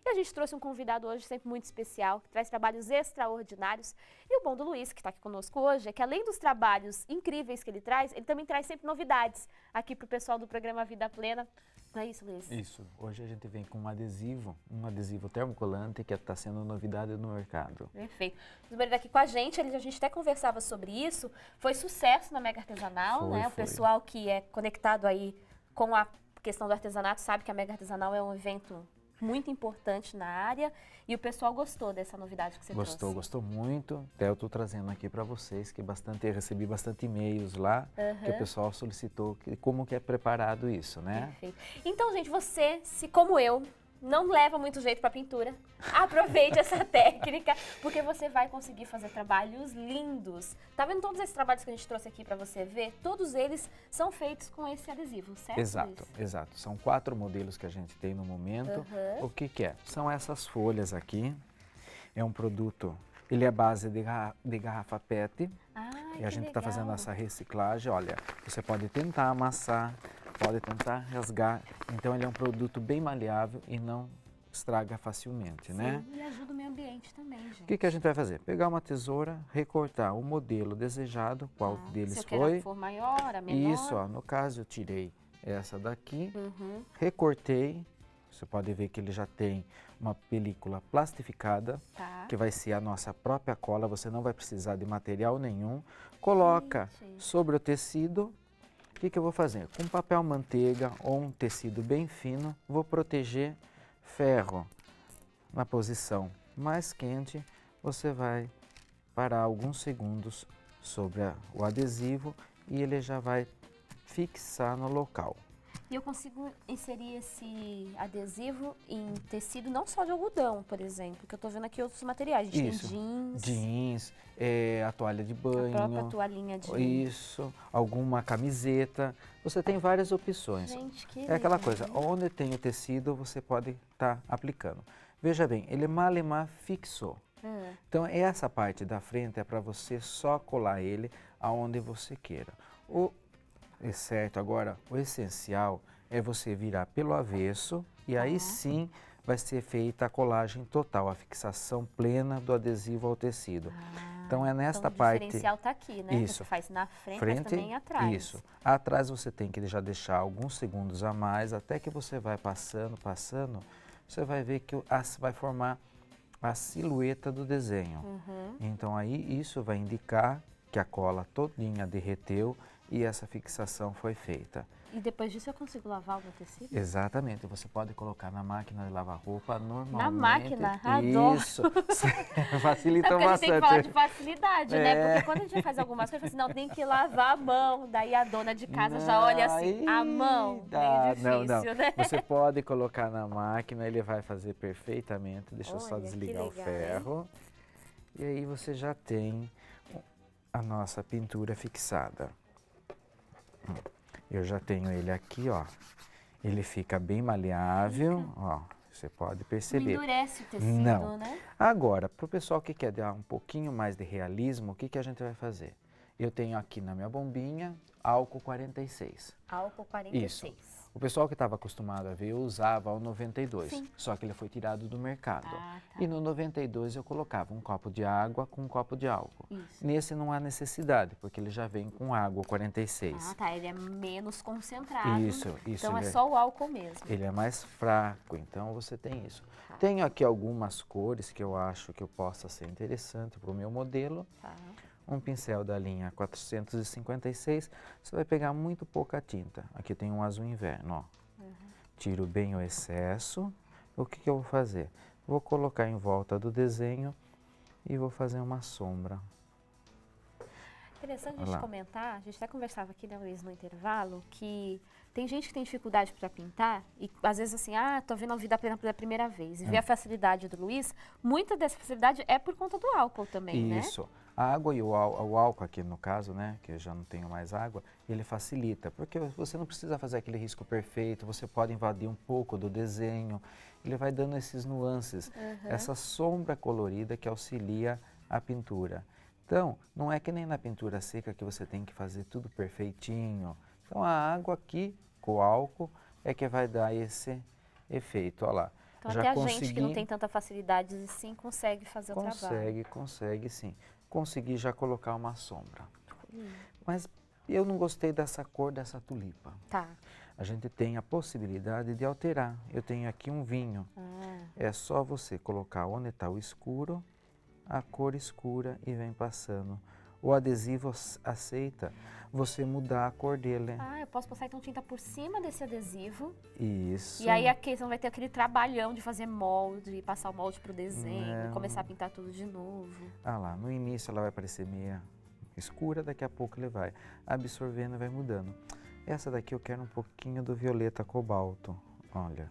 E a gente trouxe um convidado hoje sempre muito especial, que traz trabalhos extraordinários. E o bom do Luiz, que está aqui conosco hoje, é que além dos trabalhos incríveis que ele também traz sempre novidades aqui para o pessoal do programa Vida Plena. Não é isso, Luiz? Isso. Hoje a gente vem com um adesivo termocolante que está sendo novidade no mercado. Perfeito. O marido aqui com a gente até conversava sobre isso. Foi sucesso na Mega Artesanal, né? O pessoal que é conectado aí com a questão do artesanato sabe que a Mega Artesanal é um evento muito importante na área e o pessoal gostou dessa novidade que você trouxe. Gostou muito. Até eu estou trazendo aqui para vocês que eu recebi bastante e-mails lá que o pessoal solicitou como que é preparado isso, né? Perfeito. Então, gente, você, se como eu, não leva muito jeito para pintura, aproveite essa técnica, porque você vai conseguir fazer trabalhos lindos. Tá vendo todos esses trabalhos que a gente trouxe aqui para você ver? Todos eles são feitos com esse adesivo, certo? Exato. São 4 modelos que a gente tem no momento. O que é? São essas folhas aqui. É um produto, ele é base de garrafa PET. E a gente está fazendo essa reciclagem. Olha, você pode tentar amassar, pode tentar rasgar. Então ele é um produto bem maleável e não estraga facilmente, né? E ajuda o meio ambiente também, gente. O que a gente vai fazer? Pegar uma tesoura, recortar o modelo desejado, qual deles se eu foi. quero a for maior, a menor. Isso, ó, no caso eu tirei essa daqui, recortei. Você pode ver que ele já tem uma película plastificada, que vai ser a nossa própria cola, você não vai precisar de material nenhum. Coloca sobre o tecido. O que eu vou fazer? Com papel manteiga ou um tecido bem fino, vou proteger ferro na posição mais quente. Você vai parar alguns segundos sobre o adesivo e ele já vai fixar no local. E eu consigo inserir esse adesivo em tecido não só de algodão, por exemplo, que eu estou vendo aqui outros materiais. A gente tem jeans. Jeans, a toalha de banho. A própria toalhinha de... Isso, alguma camiseta. Você tem várias opções. Gente, que é aquela coisa, onde tem o tecido você pode estar aplicando. Veja bem, ele malemar fixou. Então essa parte da frente é para você só colar ele aonde você queira. Agora, o essencial é você virar pelo avesso e aí sim vai ser feita a colagem total, a fixação plena do adesivo ao tecido. Então é nesta parte... O diferencial está aqui, né? Isso. Você faz na frente, mas também atrás. Isso. Atrás você tem que já deixar alguns segundos a mais, até que você vai passando, você vai ver que vai formar a silhueta do desenho. Então aí isso vai indicar que a cola todinha derreteu e essa fixação foi feita. E depois disso eu consigo lavar o meu tecido? Exatamente, você pode colocar na máquina de lavar roupa normalmente. Na máquina? Adoro! Isso, facilita bastante. bastante. A gente tem que falar de facilidade, né? Porque quando a gente faz algumas coisas, assim, não, tem que lavar a mão. Daí a dona de casa já olha assim, a mão, meio difícil, né? Você pode colocar na máquina, ele vai fazer perfeitamente. Deixa eu só desligar o ferro. E aí você já tem a nossa pintura fixada. Eu já tenho ele aqui, ó. Ele fica bem maleável, ó. Você pode perceber. Não endurece o tecido, né? Agora, para o pessoal que quer dar um pouquinho mais de realismo, o que a gente vai fazer? Eu tenho aqui na minha bombinha álcool 46. Álcool 46. Isso. O pessoal que estava acostumado a ver, eu usava o 92, só que ele foi tirado do mercado. E no 92 eu colocava um copo de água com um copo de álcool. Nesse não há necessidade, porque ele já vem com água 46. Ele é menos concentrado. Isso. Então é só o álcool mesmo. Ele é mais fraco, então você tem isso. Tenho aqui algumas cores que eu acho que eu possa ser interessante para o meu modelo. Um pincel da linha 456, você vai pegar muito pouca tinta. Aqui tem um azul inverno, ó. Tiro bem o excesso. O que eu vou fazer? Vou colocar em volta do desenho e vou fazer uma sombra. Interessante a gente comentar, a gente até conversava aqui, né, Luiz, no intervalo, que tem gente que tem dificuldade para pintar e às vezes assim, tô vendo a Vida Plena pela primeira vez e ver a facilidade do Luiz, muita dessa facilidade é por conta do álcool também, né? Isso. A água e o álcool aqui no caso, né, que eu já não tenho mais água, ele facilita, porque você não precisa fazer aquele risco perfeito, você pode invadir um pouco do desenho, ele vai dando esses nuances, essa sombra colorida que auxilia a pintura. Então, não é que nem na pintura seca que você tem que fazer tudo perfeitinho. Então, a água aqui, com o álcool, é que vai dar esse efeito, olha lá. Então, até a gente que não tem tanta facilidade assim, consegue fazer o trabalho. Consegue sim. Consegui já colocar uma sombra. Mas eu não gostei dessa cor dessa tulipa. Tá. A gente tem a possibilidade de alterar. Eu tenho aqui um vinho. É só você colocar onde está o escuro, a cor escura e vem passando. O adesivo aceita você mudar a cor dele. Ah, eu posso passar então tinta por cima desse adesivo. Isso. E aí aqui você não vai ter aquele trabalhão de fazer molde, passar o molde pro desenho, começar a pintar tudo de novo. Ah lá, no início ela vai parecer meia escura, daqui a pouco ele vai absorvendo e vai mudando. Essa daqui eu quero um pouquinho do violeta cobalto, olha.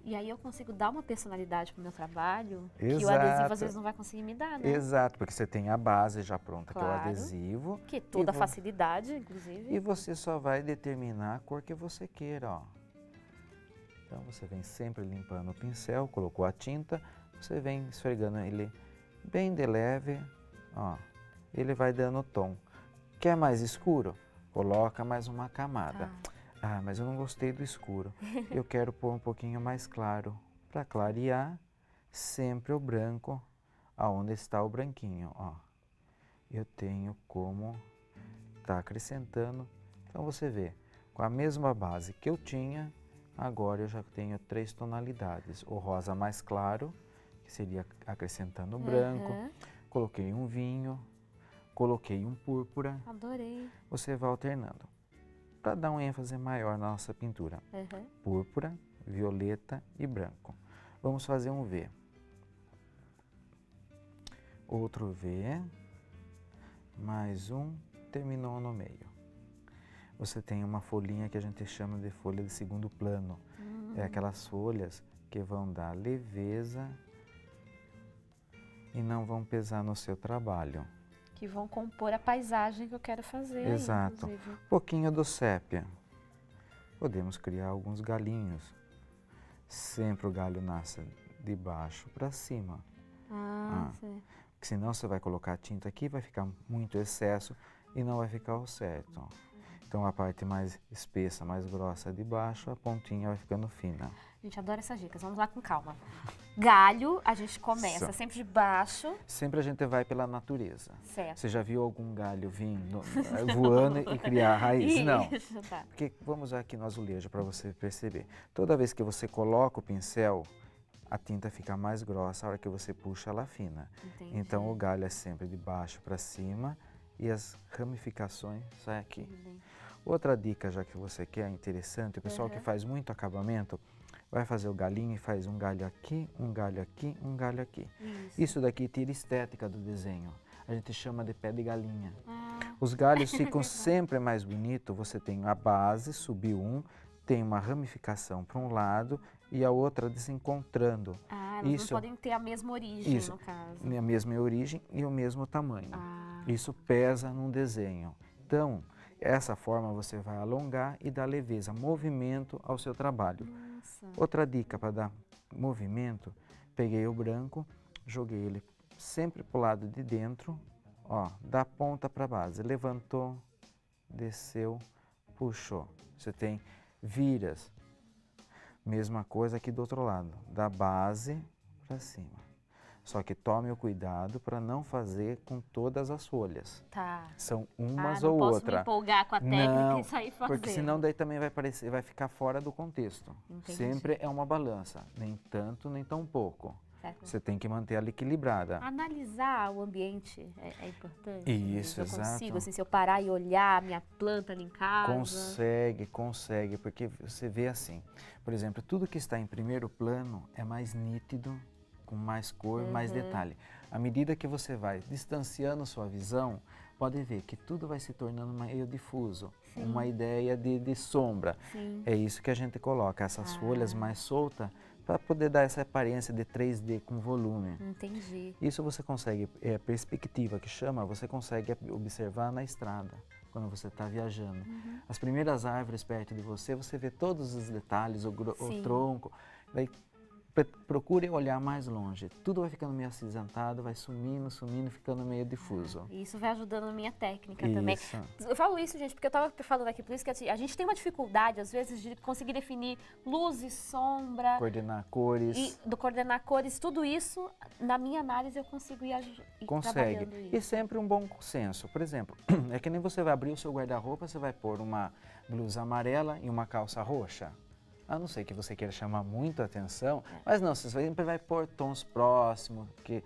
E aí eu consigo dar uma personalidade pro meu trabalho, Exato. que o adesivo às vezes não vai conseguir me dar, né? Exato, porque você tem a base já pronta, claro, que é o adesivo. Que toda facilidade, inclusive. E você só vai determinar a cor que você queira, ó. Então você vem sempre limpando o pincel, colocou a tinta, você vem esfregando ele bem de leve, ó. Ele vai dando tom. Quer mais escuro? Coloca mais uma camada. Ah, mas eu não gostei do escuro. Eu quero pôr um pouquinho mais claro. Para clarear, sempre o branco, aonde está o branquinho, ó. Eu tenho como tá acrescentando. Então você vê, com a mesma base que eu tinha, agora eu já tenho 3 tonalidades. O rosa mais claro, que seria acrescentando o branco. Coloquei um vinho, coloquei um púrpura. Adorei. Você vai alternando. Para dar um ênfase maior na nossa pintura. Púrpura, violeta e branco. Vamos fazer um V. Outro V. Mais um. Terminou no meio. Você tem uma folhinha que a gente chama de folha de segundo plano. É aquelas folhas que vão dar leveza e não vão pesar no seu trabalho. Que vão compor a paisagem que eu quero fazer. Exato. Aí, pouquinho do sépia. Podemos criar alguns galinhos. Sempre o galho nasce de baixo para cima. Sim. Porque senão você vai colocar a tinta aqui, vai ficar muito excesso e não vai ficar o certo. Então a parte mais espessa, mais grossa de baixo, a pontinha vai ficando fina. A gente adora essas dicas, vamos lá com calma. Galho, a gente começa sempre de baixo. Sempre a gente vai pela natureza. Certo. Você já viu algum galho vindo, voando e criar raiz? Isso, não. Tá. Porque vamos aqui no azulejo para você perceber. Toda vez que você coloca o pincel, a tinta fica mais grossa, a hora que você puxa ela fina. Entendi. Então o galho é sempre de baixo para cima e as ramificações saem aqui. Outra dica, já que você quer, interessante, o pessoal que faz muito acabamento, vai fazer o galinho e faz um galho aqui, um galho aqui, um galho aqui. Isso daqui tira estética do desenho. A gente chama de pé de galinha. Os galhos ficam sempre mais bonitos. Você tem a base, subiu um, tem uma ramificação para um lado e a outra desencontrando. Elas não podem ter a mesma origem, no caso. A mesma origem e o mesmo tamanho. Isso pesa num desenho. Então, essa forma você vai alongar e dar leveza, movimento ao seu trabalho. Outra dica para dar movimento, peguei o branco, joguei ele sempre para o lado de dentro, ó, da ponta para a base. Levantou, desceu, puxou. Você tem viras. Mesma coisa aqui do outro lado, da base para cima. Só que tome o cuidado para não fazer com todas as folhas. Tá. São umas ou outra. Não posso me empolgar com a técnica e sair fazendo. Porque senão daí também vai ficar fora do contexto. Entendi. Sempre é uma balança, nem tanto, nem tão pouco. Certo. Você tem que manter ela equilibrada. Analisar o ambiente é importante? Isso, exato. Eu consigo, exato. assim, se eu parar e olhar a minha planta ali em casa? Consegue, porque você vê assim, por exemplo, tudo que está em primeiro plano é mais nítido, com mais cor, mais detalhe. À medida que você vai distanciando sua visão, pode ver que tudo vai se tornando meio difuso, uma ideia de sombra. É isso que a gente coloca, essas folhas mais soltas, para poder dar essa aparência de 3D com volume. Entendi. Isso você consegue, perspectiva que chama, você consegue observar na estrada, quando você está viajando. As primeiras árvores perto de você, você vê todos os detalhes, o tronco, daí procure olhar mais longe. Tudo vai ficando meio acinzentado, vai sumindo, ficando meio difuso. Isso vai ajudando a minha técnica também. Eu falo isso, gente, porque eu estava falando aqui, por isso que a gente tem uma dificuldade, às vezes, de conseguir definir luz e sombra. Coordenar cores. Coordenar cores, tudo isso, na minha análise, eu consigo ir trabalhando isso. E sempre um bom senso. Por exemplo, é que nem você vai abrir o seu guarda-roupa, você vai pôr uma blusa amarela e uma calça roxa. A não ser que você queira chamar muito a atenção, mas não, você sempre vai pôr tons próximos, que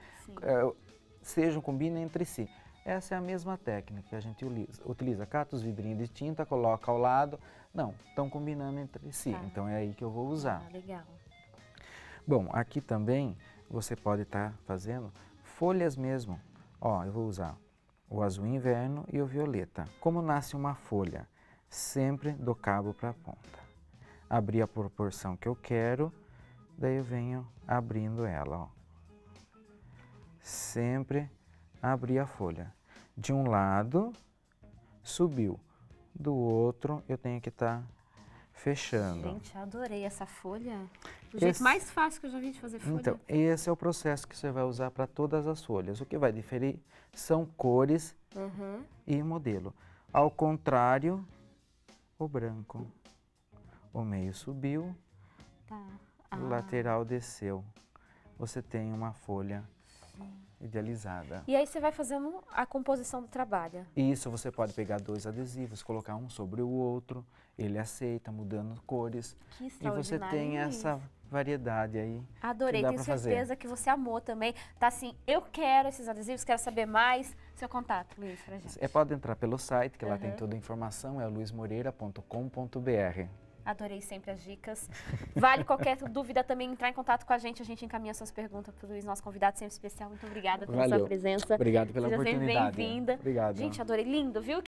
combinem entre si. Essa é a mesma técnica que a gente utiliza. Cata os vidrinhos de tinta, coloca ao lado. Não, estão combinando entre si, então é aí que eu vou usar. Legal. Bom, aqui também você pode estar fazendo folhas mesmo. Ó, eu vou usar o azul inverno e o violeta. Como nasce uma folha? Sempre do cabo para a ponta. Abrir a proporção que eu quero, daí eu venho abrindo ela, ó. Sempre abrir a folha. De um lado, subiu. Do outro, eu tenho que estar fechando. Gente, adorei essa folha. O jeito mais fácil que eu já vi de fazer folha. Então, esse é o processo que você vai usar para todas as folhas. O que vai diferir são cores e modelo. Ao contrário, o branco. O meio subiu, o lateral desceu. Você tem uma folha idealizada. E aí você vai fazendo a composição do trabalho. Isso, você pode pegar 2 adesivos, colocar um sobre o outro, ele aceita, mudando cores. Que extraordinário. E você tem essa variedade aí. Adorei, tenho certeza que você amou também. Tá assim, eu quero esses adesivos, quero saber mais. Seu contato, Luiz, pra gente. Pode entrar pelo site, que lá tem toda a informação, é luizmoreira.com.br. Adorei sempre as dicas. Vale qualquer dúvida também entrar em contato com a gente encaminha suas perguntas para o Luiz, nosso convidado sempre especial. Muito obrigada pela sua presença. Obrigado pela oportunidade. Seja sempre bem-vinda. Obrigado. Gente, adorei. Lindo, viu?